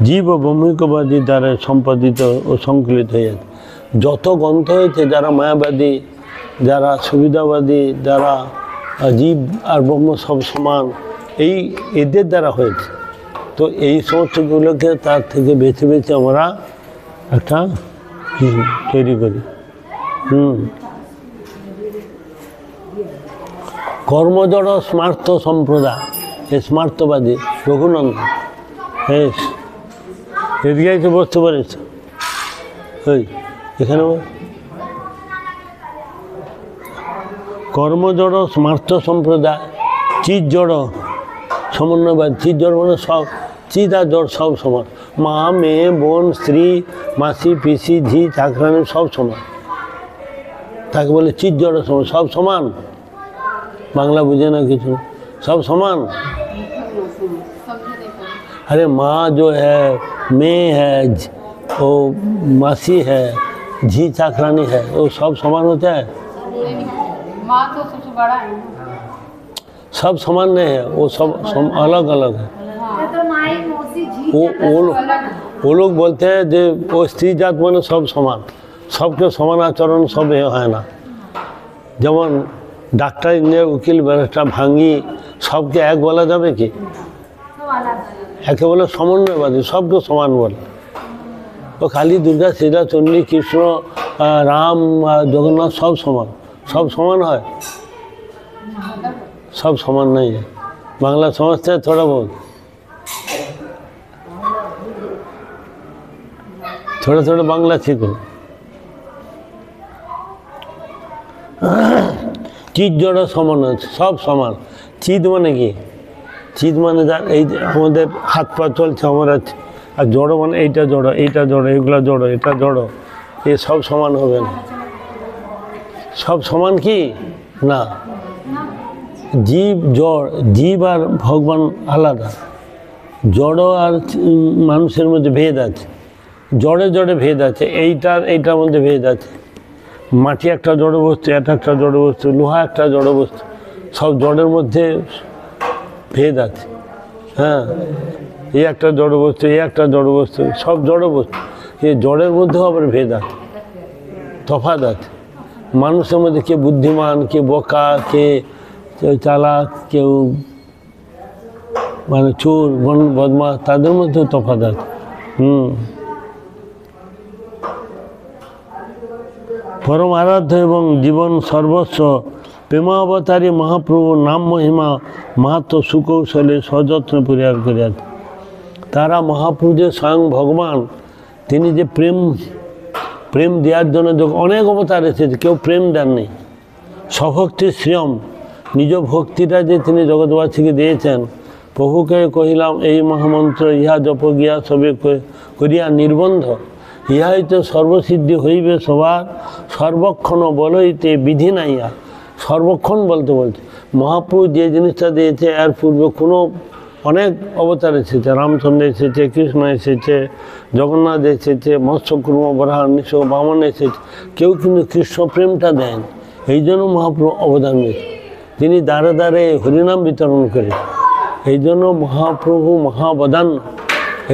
জীব ও ব্রহ্মিকবাদী দ্বারা সম্পাদিত ও সংকলিত হয়েছে। যত গ্রন্থ হয়েছে, যারা মায়াবাদী, যারা সুবিধাবাদী, যারা জীব আর ব্রহ্ম সব সমান, এই এদের দ্বারা হয়েছে। তো এই সমস্তগুলোকে তার থেকে বেছে বেছে আমরা একটা তৈরি করি। কর্মজড় স্মার্ত সম্প্রদায়, এই স্মার্তবাদী রঘুনন্দন, এদিকে এসে বসতে পারিস, ওই এখানে কর্মজড় স্মার্ত সম্প্রদায়, চিৎ জড় সমন্বয়বাদ। চিৎ জড় মানে সব, চিৎ আর জড় সব সমান, মা মেয়ে বোন স্ত্রী মাসি পিসি ঝি চাকরানি সব সমান, তাকে বলে চিৎ জড় সমান, সব সমান। বাংলা বুঝে না কিছু, सब समान। अरे माँ जो है, मैं है, वो मासी है, झी चाकरानी है, वो सब समान होता है? माँ तो सबसे बड़ा है, सब समान नहीं है, वो सब अलग अलग है। तो माई मौसी झी वो लोग बोलते हैं जो वो स्त्री जात माने सब समान, सबके समान आचरण सब है ना। যেমন ডাক্তার ইঞ্জিনিয়ার উকিল ব্যারিস্টার ভাঙ্গি সবকে এক বলা যাবে কি? একে বলে সমন্বয়বাদী, সবকে সমান বলে। ও কালী দুর্গা শ্রীরা চণ্ডী কৃষ্ণ রাম জগন্নাথ সব সমান, সব সমান হয়? सब समान नहीं है। बांग्ला समझते हैं थोड़ा बहुत? थोड़ा थोड़ा बांग्ला सीखो। চিৎ জড় সমান, সব সমান। চিৎ মানে কি? চিৎ মানে আমাদের হাত পা চলছে আমার আছে, আর জড় মানে এইটা জড়, এইটা জড়, এগুলা জড়, এটা জড়, এ সব সমান হবে না। সব সমান কি না? জীব জড়, জীব আর ভগবান আলাদা। জড় আর মানুষের মধ্যে ভেদ আছে, জড়ে জড়ে ভেদ আছে, এইটার মধ্যে ভেদ আছে। মাটি একটা জড় বস্তু, এটা একটা জড় বস্তু, লোহা একটা জড় বস্তু, সব জড়ের মধ্যে ভেদ আছে। হ্যাঁ, এই একটা জড় বস্তু, এই একটা জড় বস্তু, সব জড় বস্তু। এই জড়ের মধ্যেও আবার ভেদ আছে, তফাৎ আছে। মানুষের মধ্যে কে বুদ্ধিমান, কে বোকা, কে চালাক, কেউ মানে চোর বদমাশ, তাদের মধ্যেও তফাৎ আছে। পরম আরাধ্য এবং জীবন সর্বস্ব প্রেমাবতারী মহাপ্রভু নাম মহিমা মাহাত্ম সুকৌশলে সযত্নে পরিহার করিয়াছে। তারা মহাপ্রভু যে স্বয়ং ভগবান, তিনি যে প্রেম দেওয়ার জন্য অনেক অবতার এসেছে, কেউ প্রেম দেননি। স্বভক্তি শ্রিয়ম, নিজ ভক্তিটা যে তিনি জগৎবাসীকে দিয়েছেন। প্রভুকে কহিলাম এই মহামন্ত্র ইহা জপ গিয়া সবে করিয়া নির্বন্ধ, ইহাই তো সর্বসিদ্ধি হইবে সবার, সর্বক্ষণ বলইতে বিধি নাইয়া। সর্বক্ষণ বলতে মহাপ্রভু যে জিনিসটা দিয়েছে, এর পূর্বে কোনো অনেক অবতার এসেছে, রামচন্দ্র এসেছে, কৃষ্ণ এসেছে, জগন্নাথ এসেছে, মৎস্যকুর্ম বরাহ নিঃস্ব বামন এসেছে, কেউ কিন্তু কৃষ্ণ প্রেমটা দেন। এই জন্য মহাপ্রভু অবদান দিয়েছে, তিনি দ্বারে দ্বারে হরিনাম বিতরণ করে। এই জন্য মহাপ্রভু মহাবদান।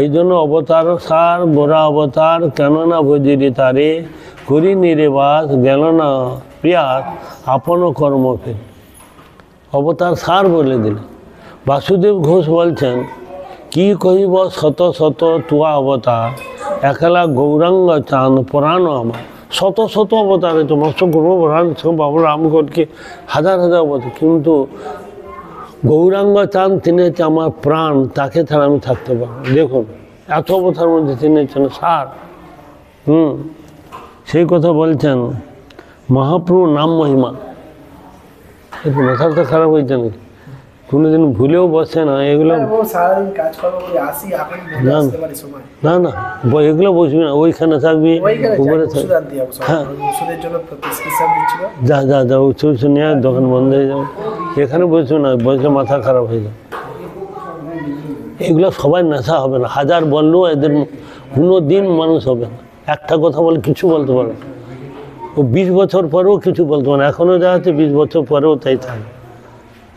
এই জন্য অবতার সার গোরা অবতার, কেননা ভজিরি তারে করি নিরেবাস, গেল না প্রিয়াস আপন কর্ম ফের। অবতার সার বলে দিলেন। বাসুদেব ঘোষ বলছেন, কি কহিব শত শত তুয়া অবতার, একলা গৌরাঙ্গ চাঁদ পুরাণ আমার। শত শত অবতার হয়েছে, মৎস্য কুর্ম পুরাণ সব বাবু রামগড়কে হাজার হাজার অবতার, কিন্তু গৌরাঙ্গ চাঁদ তিনি হচ্ছে আমার প্রাণ, তাকে ছাড়া আমি থাকতে পারবো। দেখুন এত অবতার মধ্যে তিনি হচ্ছেন সার। সেই কথা বলছেন মহাপ্রভু নাম মহিমা। একটু মাথাটা খারাপ হয়েছে নাকি? কোনোদিন ভুলেও বসে না এগুলো। না না, এগুলো বসবি না, ওইখানে থাকবি, উপরে থাকবি। হ্যাঁ, যা যা যা ওষুধ নিয়ে দোকান বন্ধ হয়ে যাবে। এখানে বসবি না, বসলে মাথা খারাপ হয়ে যাবে। এগুলো সবাই নেশা হবে না, হাজার বললেও এদের কোনো দিন মানুষ হবে না। একটা কথা বলে কিছু বলতে পারবে না। ও 20 বছর পরেও কিছু বলতে পারে না। এখনও যা আছে 20 বছর পরেও তাই থাকে।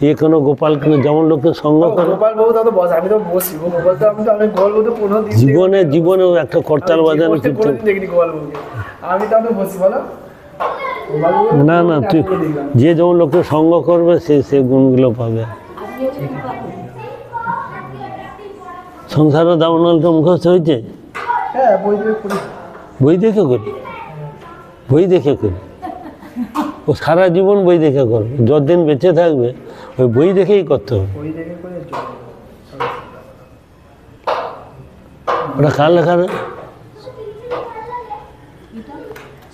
এ কোনো গোপাল কেন যেমন লোকের সঙ্গ করে, জীবনে জীবনেও একটা করতাল বাজানো কিন্তু না না, তুই যে যেমন লোকের সঙ্গ করবে সে গুণগুলো পাবে। সংসারের দামনলটা মুখস্থ হয়েছে? বই দেখে করি, বই দেখে করি। ও সারা জীবন বই দেখে করবে, যতদিন বেঁচে থাকবে ওই বই দেখেই করতে হবে। ওটা কার লেখা না?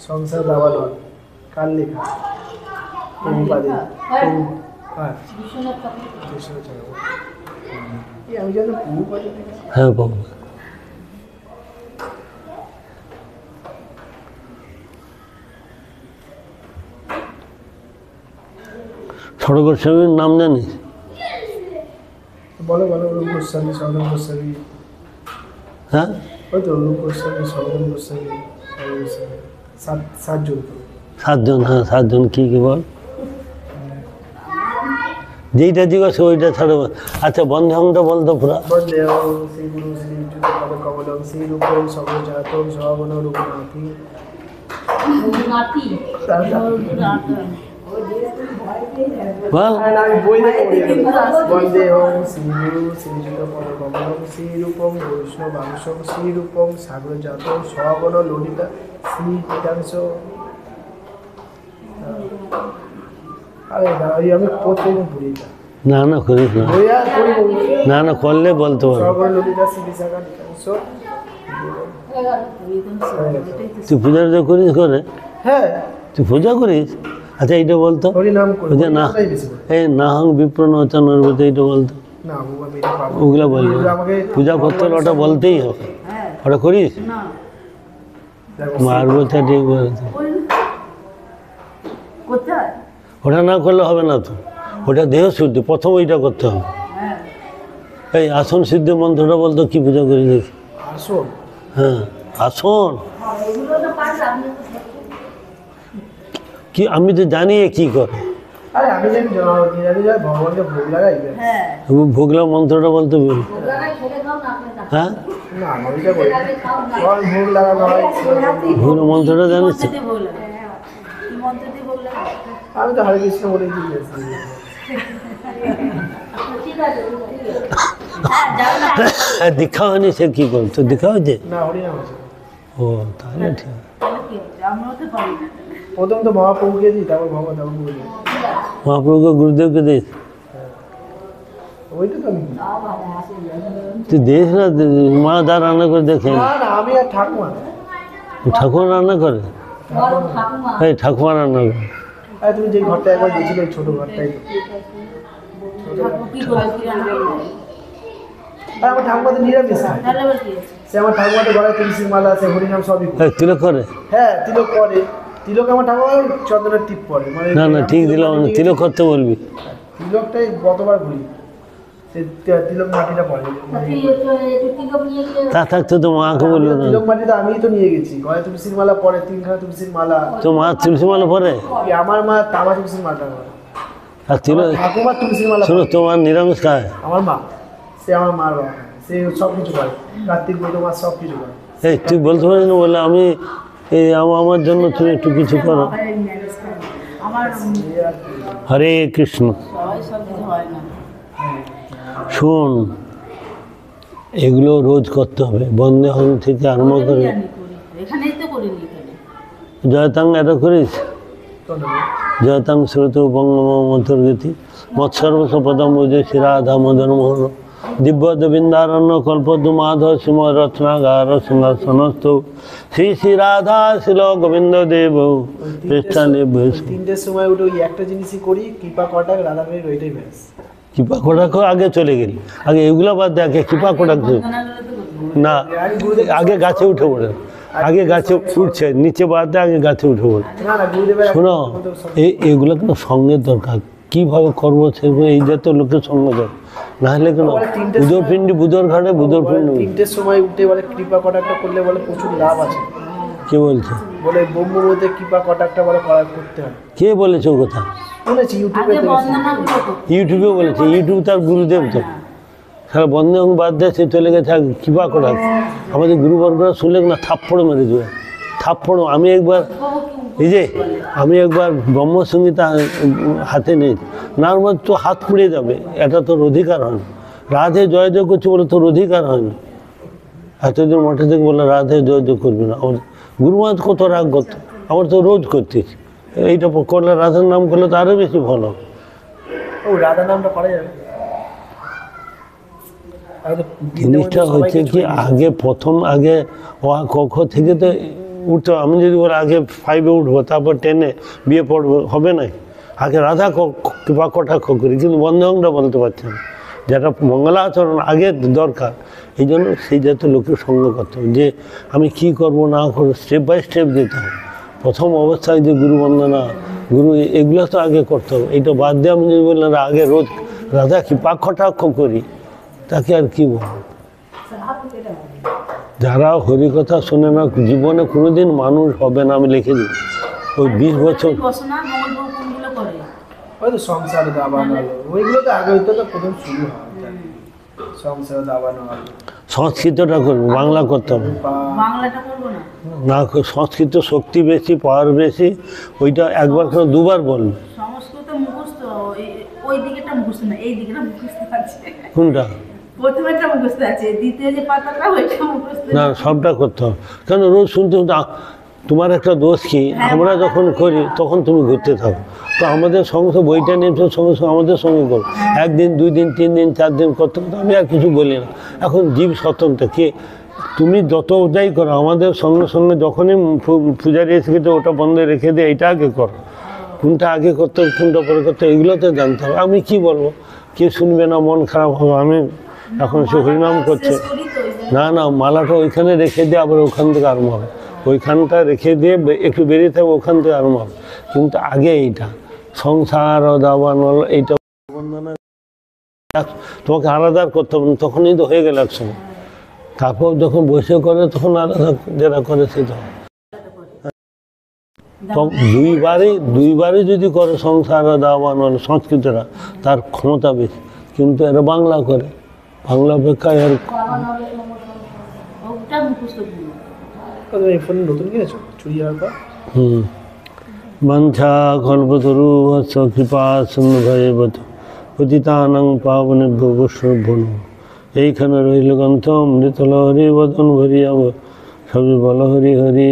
সংসার দাবানল কার লেখা? হ্যাঁ বাবু, ষড় গোস্বামীর নাম জানিস? বলো বলো, রূপ গোস্বামী, সনাতন গোস্বামী। হ্যাঁ, ওই তো রূপ গোস্বামী, সনাতন গোস্বামী, সাতজন। 7 জন। হ্যাঁ 7 জন। কি কি বল? যেইটা জিজ্ঞাস ওইটা ছাড়ো। আচ্ছা বন্ধংটা বলতো পুরা। বন্দেহং শ্রী গুরু শ্রী যুত পদ কমলং শ্রী রূপং সর্বজাতং সহগণ রূপনাথি। বল। বন্দেহং শ্রী গুরু শ্রী যুত পদ কমলং শ্রী রূপং বৈষ্ণবাংশং শ্রী রূপং সাগরজাতং সহগণ ললিতা শ্রী পীতাংশ। আরে দাঁড়াই, আমি প্রত্যেকদিন ভুলি না। না না করিস না, না না করলে বলতে পারবো। তুই পূজা করিস করে? হ্যাঁ, তুই পূজা করিস? আচ্ছা এইটা বলতো, না এই নাহং বিপ্রণ নর্বতে, এইটা বলতো। ওগুলো বলবো, পূজা করতে হলে ওটা বলতেই হবে। ওটা করিস? মারবো ঠিক বলতো। ওটা না করলে হবে না তো, ওটা দেহ শুদ্ধি। প্রথম ওইটা করতে হবে। এই আসন সিদ্ধি মন্ত্রটা বলতো, কি পূজা করি দেখি। হ্যাঁ আসন কি, আমি তো জানি কি করে। আরে আমি জানি নিরামিষ আর ভগবানকে ভোগ লাগাই ব্যাস। হ্যাঁ ভোগলা মন্ত্রটা বলতে বলি। ওখানে খেলে খাও না আপনি না। হ্যাঁ না আমি ওইটা বলি যখন ভোগ লাগানো হয় ভোগলা মন্ত্রটা জানিস তো? কি মন্ত্র দিয়ে বললে? আমি তো হরে কৃষ্ণ বলে দিয়েছি। ঠিক আছে হ্যাঁ যাও না। হ্যাঁ দীক্ষা হয়নি সে কি করে, তো দীক্ষা হয়েছে? না হরিনাম আছে। ও তাহলে ঠিক আছে। তাহলে কি হচ্ছে? আমরাও তো পারি না। প্রথম তো মহাপ্রভুকে দিই, তারপর ভগবান, তারপর গুরু দিই। মহাপ্রভুকে গুরুদেবকে দিস, ওইটা তো আমি দিই। তুই দিস না? মা দা রান্না করে দেখে, না না আমি আর ঠাকুমা। ঠাকুমা রান্না করে? বড় ঠাকুমা এই ঠাকুমা রান্না করে। আরে তুমি যে ঘরটা একবার দিয়েছিলে ওই ছোট ঘরটাই তো। ঠাকুর কি করে কি রান্না করে? আর আমার ঠাকুমা তো নিরামিষ খায়। তাহলে আবার কি আছে? সে আমার ঠাকুমা তো গলায় তুলসীর মালা আছে, হরিনাম সবই করে। এই তিলক করে? হ্যাঁ তিলক করে। তিলক আমার ঠাকুমা চন্দনের টিপ পরে, মানে না না ঠিক দিলাম, তিলক করতে বলবি। তিলকটাই গতবার ঘুরি, সে তিলক মাটিটা পরে। তুই একটু তিলক নিয়ে গেলে তা থাকতে তো মাকে বললো না। তিলক মাটিটা আমিই তো নিয়ে গেছি, গলায় তুলসীর মালা পরে, 3খানা তুলসীর মালা। তো মা তুলসী মালা পরে? আমার মা তামা তুলসীর মালা করে, আর তিলক? ঠাকুমা তুলসীর মালা শোনো, পরে। তোমার নিরামিষ খায়? আমার মা, সে আমার মার বাবা, সে সব কিছু করে, কার্তিক বৈদ্য মাস সব কিছু করে। এই তুই বলতে পারিস না বলে আমি এই আমার জন্য তুমি একটু কিছু করো। আমার হরে কৃষ্ণ। সবাই সব কিছু হয় না। শোন, এগুলো রোজ করতে হবে, বন্দে হন থেকে আরম্ভ করে। আমি করি এখানেই তো করিনি এখানে। জয়তাং এটা করিস? তো না, জয়তাং শ্রুত বঙ্গমন্তর্গতি মৎসর্বসপদম বুঝে শ্রীরাধা মদন মোহন দিব্যদ বৃন্দারণ্য কল্পদ্রু মাধব শ্রীময় রত্নাগার সিংহাসনস্থ শ্রী শ্রী রাধা শিল গোবিন্দ দেব পৃষ্ঠানে বস। 3টের সময় উঠে ওই একটা জিনিসই করি, কৃপা কটাক রাধারানীর, ওইটাই ব্যাস। কৃপা কোটাক আগে চলে গেলি, আগে এগুলো বাদ দে, আগে কৃপা কোটাক না, আগে গাছে উঠে পড়ে, আগে গাছে উঠছে, নিচে বাদ দে, আগে গাছে উঠে পড়ে। না না গুরুদেবের শোনো, এগুলো কেন সঙ্গের দরকার, কীভাবে করবো সেগুলো এই জাতীয় লোকের সঙ্গে দরকার, না হলে কেন বুধর পিণ্ডি বুধর ঘাটে বুধর পিণ্ডি। 3টের সময় উঠে বলে কৃপা কটাকটা করলে বলে প্রচুর লাভ আছে, কে বলছে? বলে ব্রহ্মমূর্তে কৃপা কটাকটা বলে করা করতে হয়। কে বলেছে ও কথা? শুনেছি ইউটিউবে আগে দেখেছি। বন্দনাগুলো করতে ইউটিউবে বলেছে, ইউটিউব তার গুরুদেব তো। সারা বন্ধে বাদ দেয়, সে চলে গেছে কৃপা করা। আমাদের গুরুবর্গরা শুনলে না থাপ্পড় মেরে দেবে, থাপ্পড়। আমি একবার এই যে আমি একবার ব্রহ্মসঙ্গীতা হাতে নেই, নর্মাল তো হাত পুড়ে যাবে, এটা তোর অধিকার হয় না। রাধে জয় জয় করছে বলে তোর অধিকার হয় না। এতদিন মঠে থেকে বলে রাধে জয় জয় করবি না, আমার গুরুমাত কত রাগ করতো, আমার তো রোজ করতেছি। এইটা করলে রাধার নাম করলে তো আরও বেশি ভালো। ও রাধা নামটা করা যাবে। জিনিসটা হচ্ছে কি, আগে প্রথম আগে ক থেকে তো উঠতে, আমি যদি বলে আগে 5-এ উঠবো, তারপর 10-এ বিয়ে পড়বো, হবে না। আগে রাধা কৃপা কটাক্ষ করি, কিন্তু বন্ধনটা বলতে পারছি না, যেটা মঙ্গলাচরণ আগে দরকার। এই জন্য সেই জাতীয় লোকের সঙ্গ করতে হবে, যে আমি কি করব না করবো, স্টেপ বাই স্টেপ যেতে হবে। প্রথম অবস্থায় যে গুরু বন্দনা, গুরু, এগুলো তো আগে করতে হবে। এইটা বাদ দিয়ে আমি যদি বললাম আগে রোজ রাধা কৃপা কটাক্ষ করি, তাকে আর কি বলবো? যারা হরিকথা শোনে না, জীবনে কোনোদিন মানুষ হবে না, আমি লিখে দিই। ওই 20 বছর বসনা মঙ্গল কোনগুলো করে? ওই তো সংসার দাবানো, ওইগুলো তো আগে হইতো, তো প্রথম শুরু হয় সংসার দাবানো। সংস্কৃতটা করবো, বাংলা করতে হবে বাংলাটা করবো না? না, সংস্কৃত শক্তি বেশি, পাওয়ার বেশি, ওইটা একবার করে দুবার বলবে। সংস্কৃত মুখস্থ, ওই দিকেটা মুখস্থ না, এই দিকেটা মুখস্থ আছে। কোনটা? প্রথমেরটা মুখস্থ আছে, দ্বিতীয় যে পাতাটা ওইটা মুখস্থ না, সবটা করতে হবে। কেন রোজ শুনতে শুনতে তোমার একটা দোষ কি, আমরা যখন করি তখন তুমি ঘুরতে থাকো, তো আমাদের সঙ্গে বইটা নিয়ে সঙ্গে সঙ্গে আমাদের সঙ্গে করো, 1 দিন 2 দিন 3 দিন 4 দিন করতে করতে আমি আর কিছু বলি না। এখন জীব স্বতন্ত্র, কে তুমি যত ওটাই করো, আমাদের সঙ্গে সঙ্গে যখনই পূজারি এসে গেছে ওটা বন্ধ রেখে দিয়ে এইটা আগে করো, কোনটা আগে করতে হবে কোনটা পরে করতে হবে, এগুলোতে জানতে হবে। আমি কি বলবো, কে শুনবে না, মন খারাপ হবে। আমি এখন সে হরিনাম করছে, না না, মালাটা ওইখানে রেখে দিয়ে আবার ওখান থেকে আরম্ভ হবে, ওইখানটা রেখে দিয়ে একটু বেরিয়ে থাকবে, ওখান থেকে আরম্ভ হবে। কিন্তু আগে এইটা সংসার দাবানল, এইটা বন্দনা তোমাকে আলাদা করতে হবে না, তখনই তো হয়ে গেল একসঙ্গে। তারপর যখন বসে করে তখন আলাদা যেটা করে সেটা। দুইবারই যদি করে সংসার দাওয়া নলে সংস্কৃতরা তার ক্ষমতা বেশি, কিন্তু এরা বাংলা করে, বাংলা অপেক্ষা এর ওটা মুখস্থ ভুল। এই ফোন নতুন কিনেছো চুরি যাওয়ার পর? মঞ্ছা কল্পতরু হস্য কৃপা সিন্ধু ভয়েবত পতিতানাং পাবনেভ্যো বৈষ্ণবভ্যো নমঃ। এইখানে রইল গ্রন্থ অমৃতল হরি বদন ভরিয়াব সবই বল হরি হরি।